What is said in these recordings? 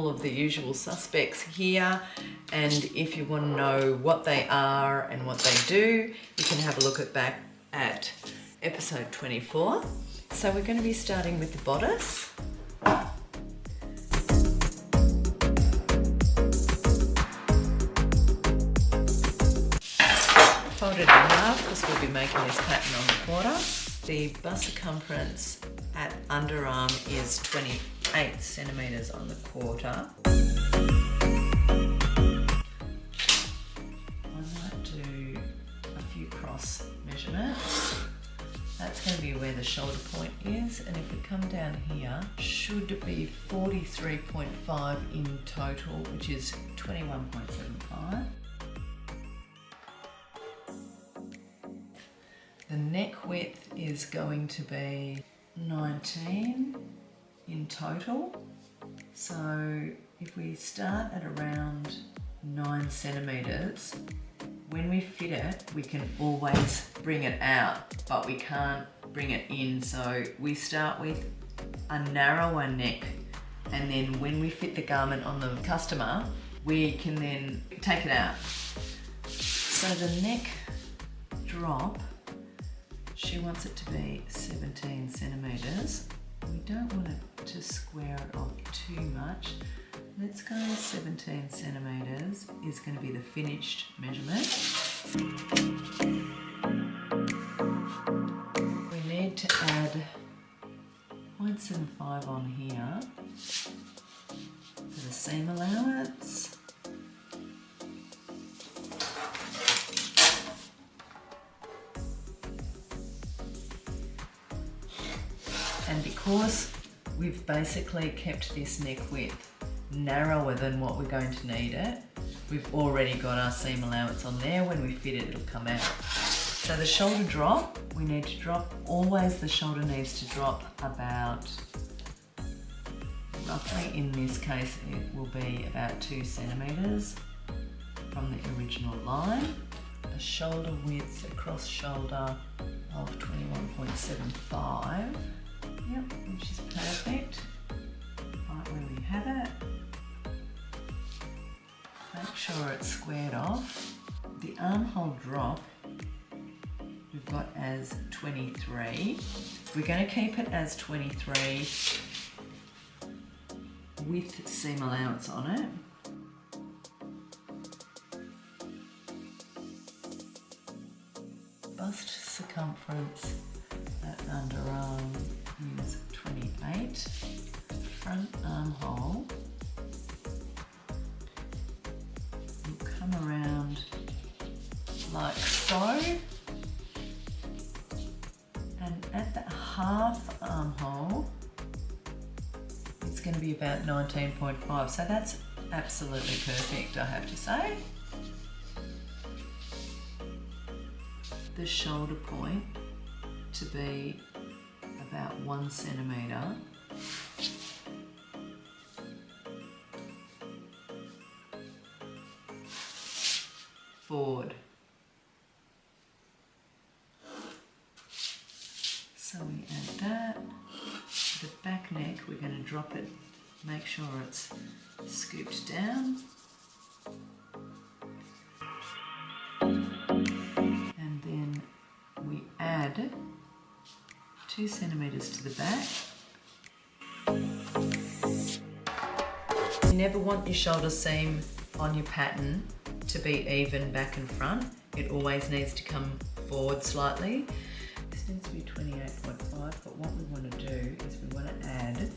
all of the usual suspects here, and if you want to know what they are and what they do, you can have a look back at episode 24. So we're going to be starting with the bodice. Fold it in half because we'll be making this pattern on the quarter. The bust circumference at underarm is 28 centimeters on the quarter. I might do a few cross measurements. That's going to be where the shoulder point is, and if we come down here, should be 43.5 in total, which is 21.75. The neck width is going to be 19 in total. So if we start at around 9 centimeters, when we fit it, we can always bring it out, but we can't bring it in. So we start with a narrower neck, and then when we fit the garment on the customer, we can then take it out. So the neck drop, she wants it to be 17 centimeters. We don't want it to square it off too much. Let's go 17 centimeters is going to be the finished measurement. We need to add 0.75 on here for the seam allowance. And because we've basically kept this neck width narrower than what we're going to need it, we've already got our seam allowance on there. When we fit it, it'll come out. So the shoulder drop, we need to drop, always the shoulder needs to drop about, roughly in this case, it will be about 2 centimeters from the original line. A shoulder width, across shoulder of 21.75. Yep, which is perfect. Right where we have it. Make sure it's squared off. The armhole drop we've got as 23. We're going to keep it as 23 with seam allowance on it. Bust circumference at underarm is 28. Front armhole will come around like so, and at the half armhole it's going to be about 19.5, so that's absolutely perfect, I have to say. The shoulder point to be about 1 centimeter. Forward. So we add that. The back neck, we're going to drop it, make sure it's scooped down. And then we add 2 centimeters to the back. You never want your shoulder seam on your pattern to be even back and front. It always needs to come forward slightly. This needs to be 28.5, but what we want to do is we want to add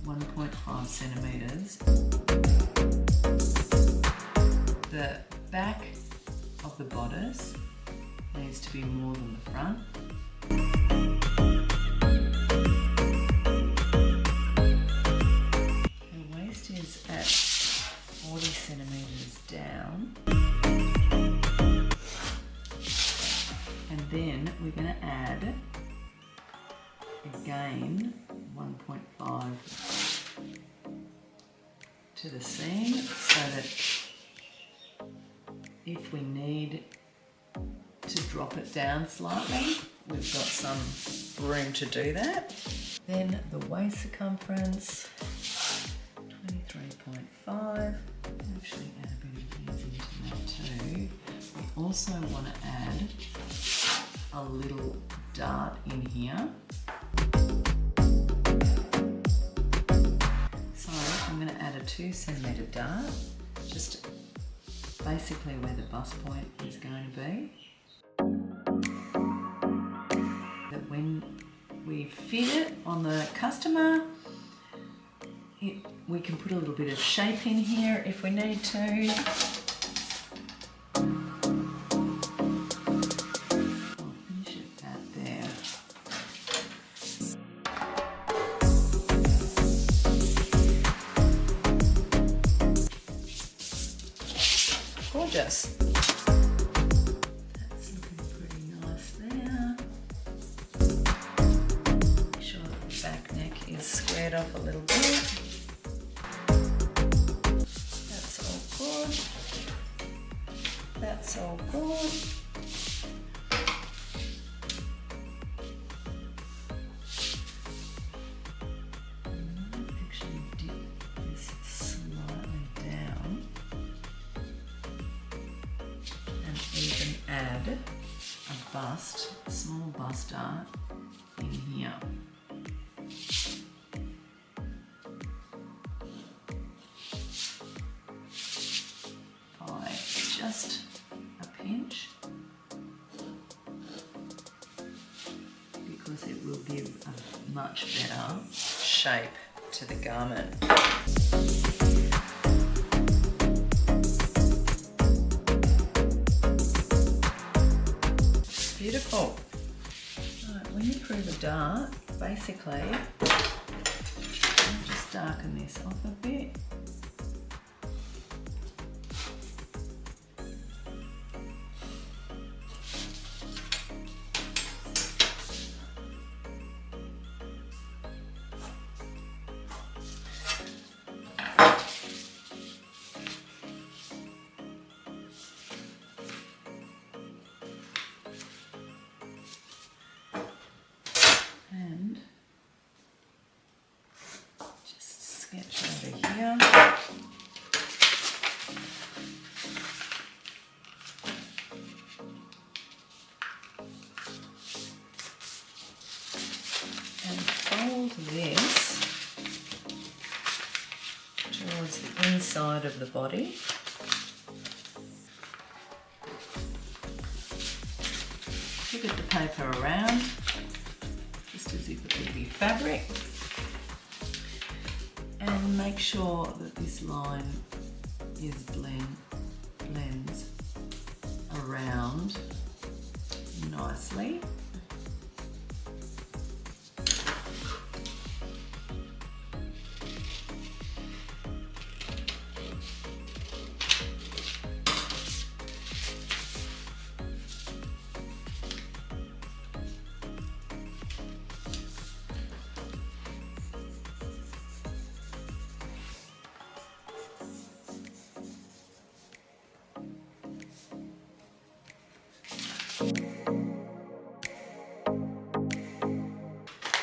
1.5 centimeters. The back of the bodice needs to be more than the front. Her waist is at 40 centimeters down. And then we're going to add, again, 1.5 to the seam, so that if we need to drop it down slightly, we've got some room to do that. Then the waist circumference, 3.5. Actually add a bit of these into that too. We also want to add a little dart in here. So I'm going to add a 2 centimetre dart, just basically where the bust point is going to be. That when we fit it on the customer, we can put a little bit of shape in here if we need to. I'll finish it at there. Gorgeous. That's looking pretty nice there. Make sure that the back neck is squared off a little bit. That's all good. Actually dip this slightly down and even add a bust, a small bust dart in here. Just a pinch, because it will give a much better shape to the garment. Beautiful. Right, when you prove a dart, basically, I'll just darken this off a bit. And just sketch over here. And fold this towards the inside of the body. Pivot the paper around, just as if it would be fabric, and make sure that this line is blends around nicely.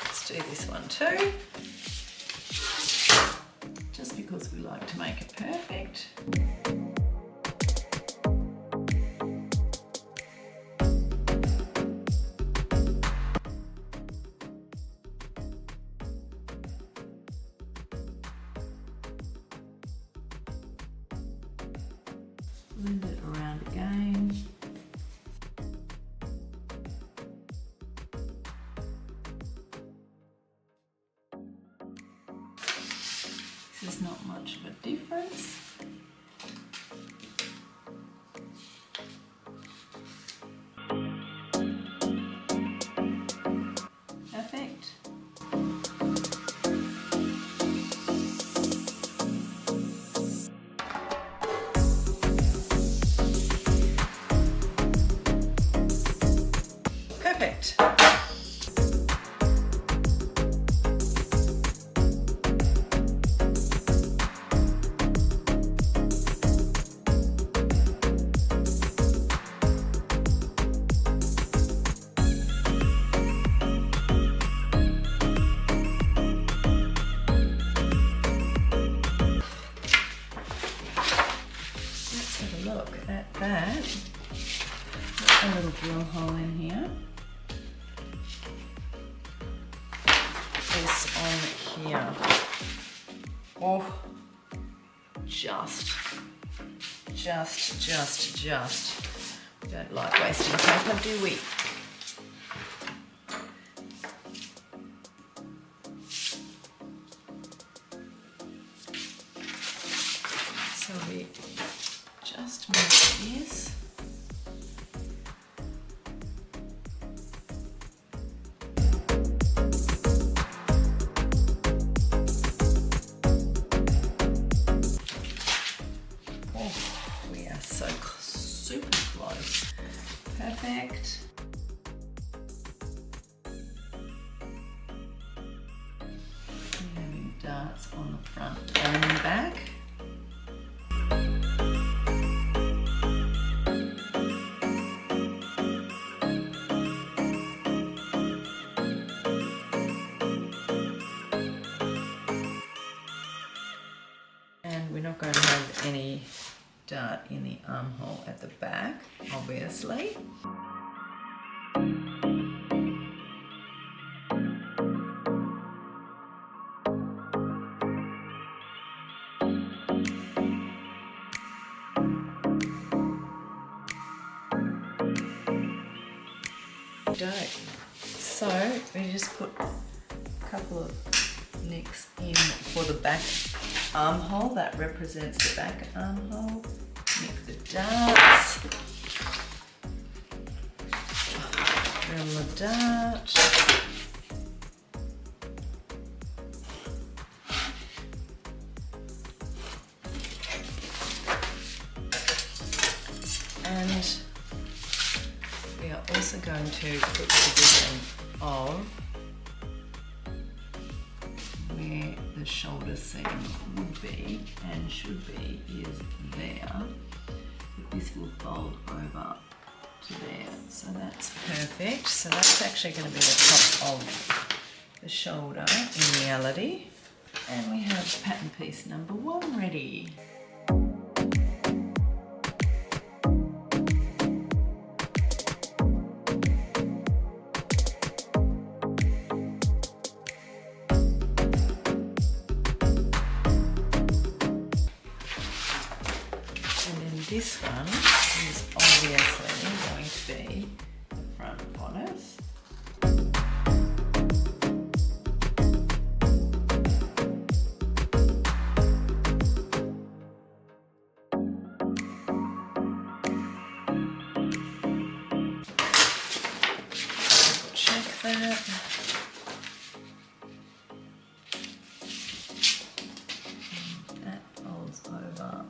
Let's do this one too, just because we like to make it perfect. Blend it around again. This is not much of a difference. Perfect. Perfect. at that. A little drill hole in here. This on here. Oh, just. We don't like wasting paper, do we? So we just make this. Super close. Perfect. And having darts on the front and back. And we're not going to have any dart in the armhole at the back, obviously. So we just put a couple of nicks in for the back armhole. That represents the back armhole. Nick the darts. Drill the dart. And we are also going to put the position of where the shoulder seam would be and should be is there. But this will fold over to there. So that's perfect. So that's actually going to be the top of the shoulder in reality. And we have pattern piece number 1 ready. This one is obviously going to be the front bodice. Check that. That folds over.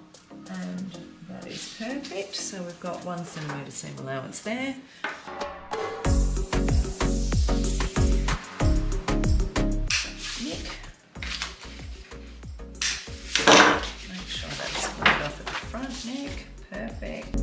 And that is perfect. So we've got 1 centimetre seam allowance there. Nick. Make sure that's squared off at the front, Nick. Perfect.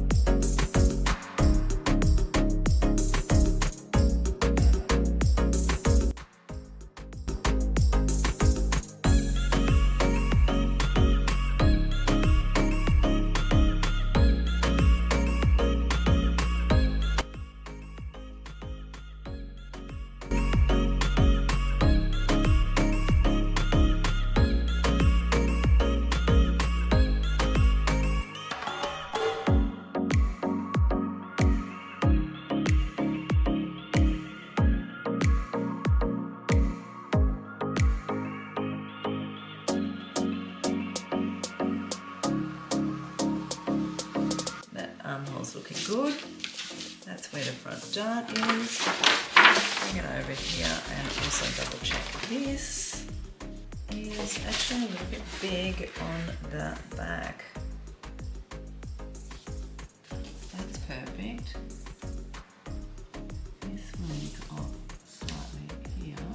Armhole's looking good. That's where the front dart is. Bring it over here and also double check this is actually a little bit big on the back. That's perfect. This one's off slightly here.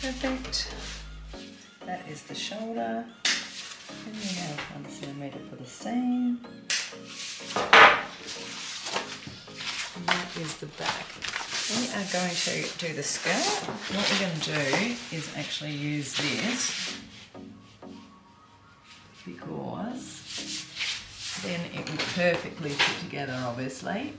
Perfect. That is the shoulder. And we have 1 centimetre for the seam. And that is the back. We are going to do the skirt. What we're going to do is actually use this because then it will perfectly fit together, obviously.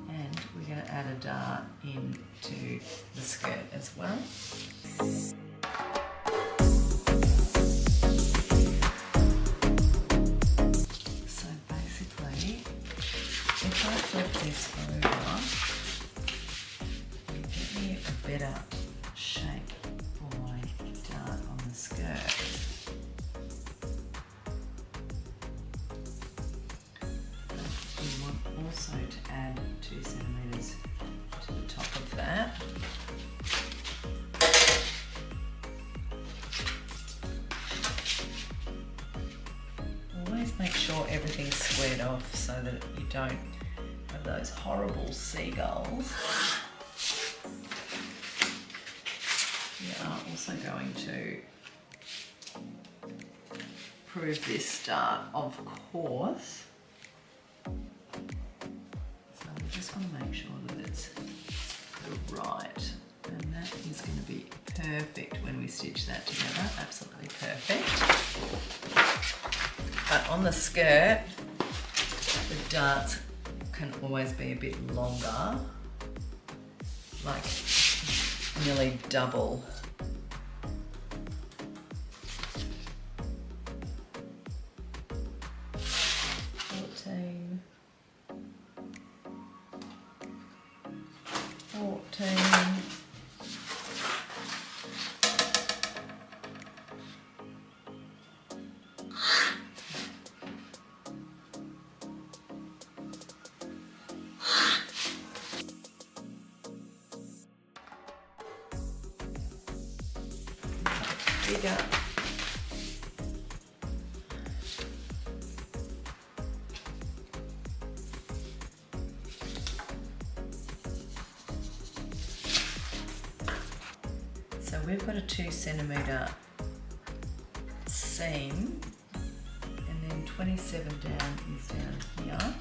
And we're going to add a dart into the skirt as well. Flip this over, give me a better shape for my dart on the skirt. But we want also to add 2 centimetres to the top of that. Always make sure everything's squared off so that you don't have those horrible seagulls. We are also going to prove this dart, of course. So we just want to make sure that it's right, and that is going to be perfect when we stitch that together. Absolutely perfect. But on the skirt, the darts can always be a bit longer, like nearly double. Bigger. So we've got a 2 centimetre seam, and then 27 down is down here.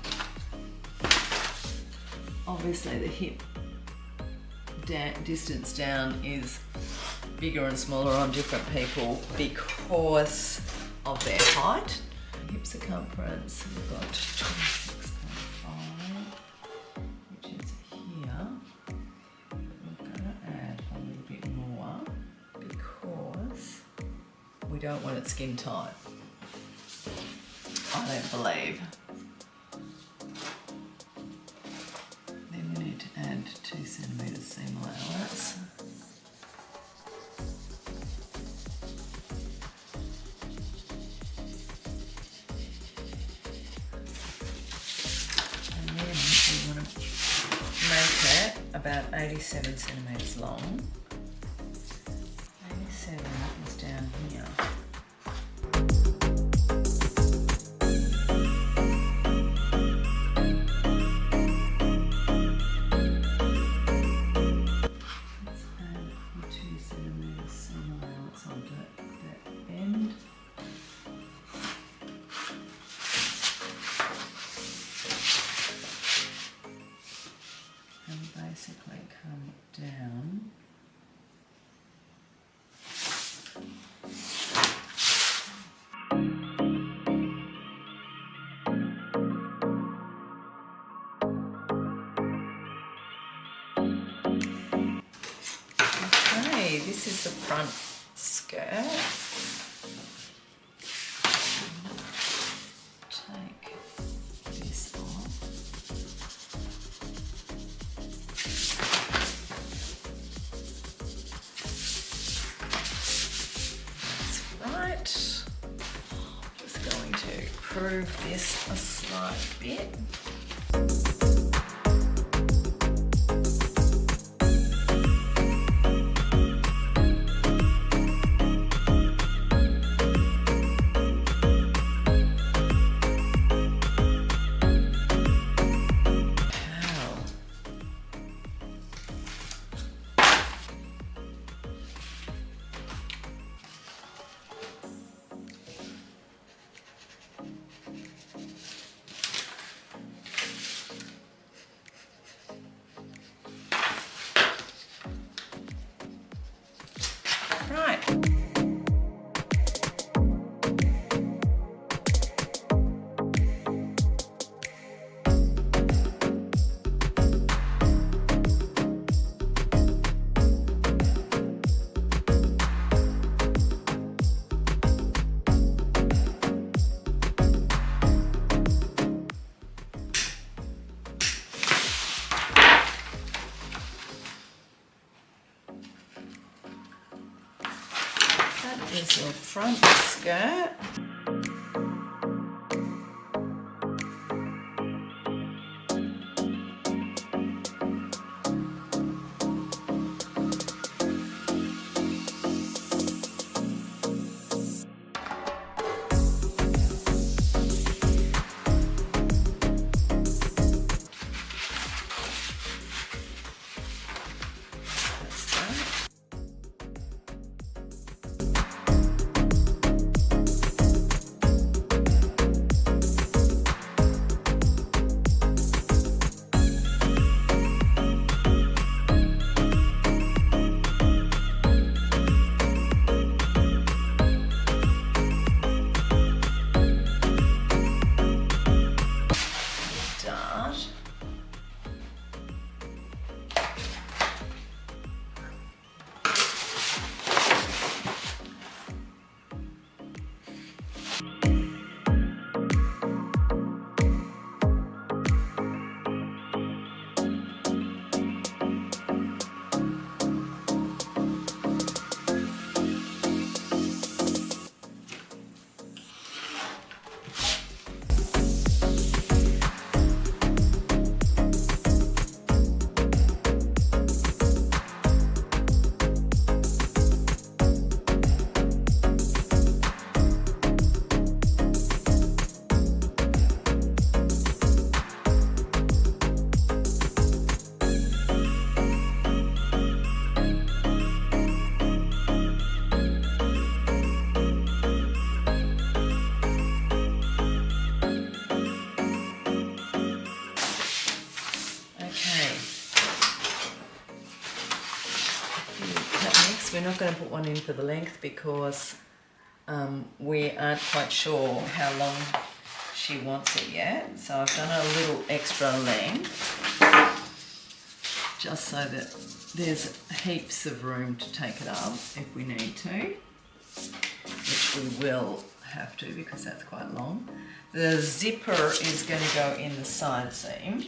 Obviously the hip distance down is bigger and smaller on different people because of their height. Hip circumference, we've got 26.5, which is here. We're going to add a little bit more because we don't want it skin tight, I don't believe. Then we need to add 2 centimetres seam allowance. About 87 centimetres long. 87 is down here. Let's add the 2 centimetres seam allowance onto that end. And basically come down. Okay, this is the front skirt. Take this off. Just going to prove this a slight bit. There's your front skirt. We're not going to put one in for the length because we aren't quite sure how long she wants it yet. So I've done a little extra length just so that there's heaps of room to take it up if we need to, which we will have to because that's quite long. The zipper is going to go in the side seam.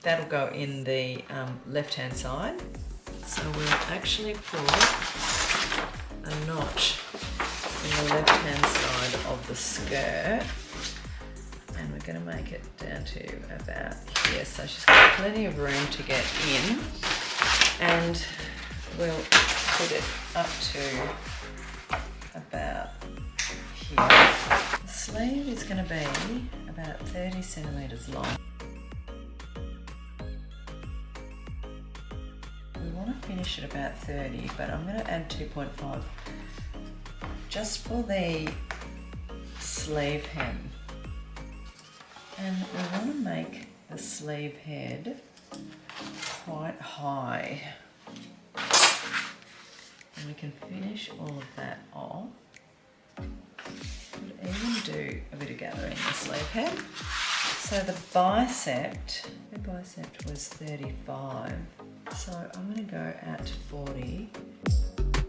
That'll go in the left-hand side. So we'll actually put a notch in the left-hand side of the skirt, and we're going to make it down to about here. So she's got plenty of room to get in, and we'll put it up to about here. The sleeve is going to be about 30 centimetres long. We want to finish at about 30, but I'm going to add 2.5 just for the sleeve hem. And we want to make the sleeve head quite high. And we can finish all of that off. Could even do a bit of gathering the sleeve head. So the bicep was 35. So I'm going to go out to 40. Get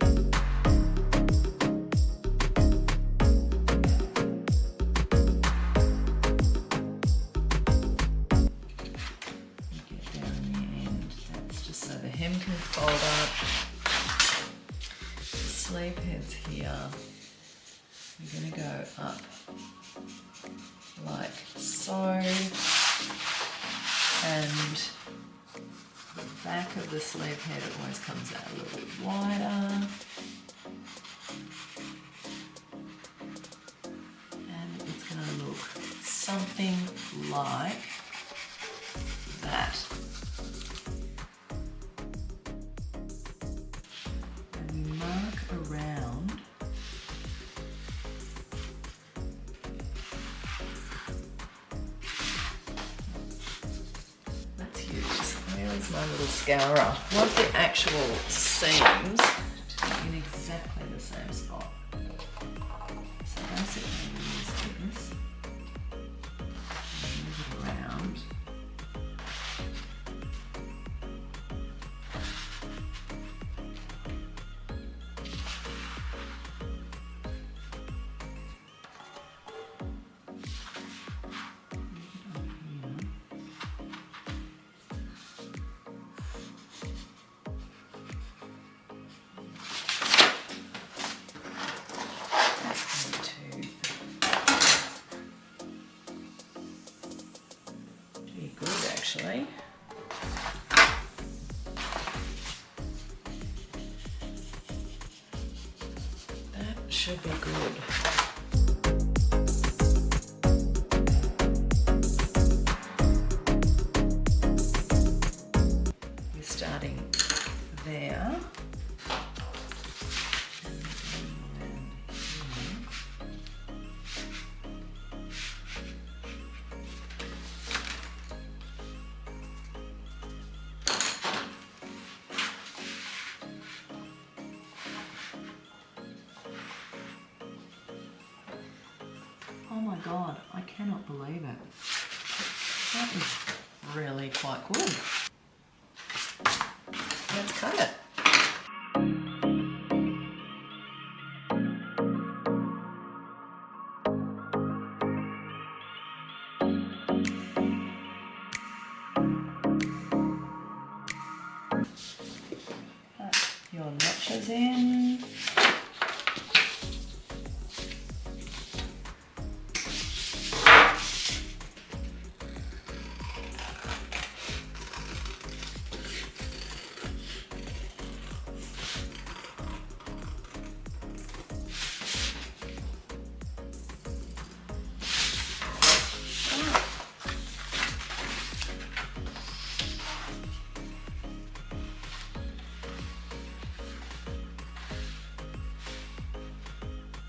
down the end. That's just so the hem can fold up. The sleeve head's here. We're going to go up like so, and the back of the sleeve head always comes out a little bit wider, and it's going to look something like that. And we mark around Where's my little scourer? I want the actual seams to be in exactly the same spot. So basically we use this and move it around. actually. That should be good. We're starting there. Oh my God, I cannot believe it. That is really quite good. Let's cut it. Put your notches in.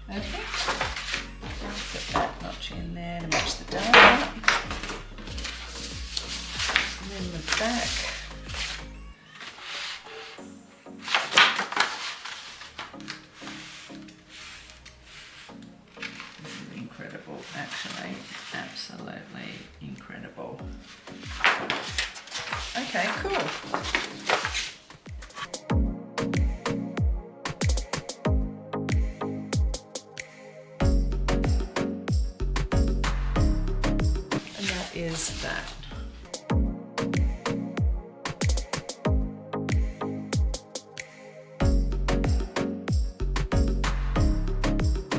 Perfect. Put that notch in there to match the dart. And then the back. This is incredible, actually. Absolutely incredible. Okay, cool. Is that.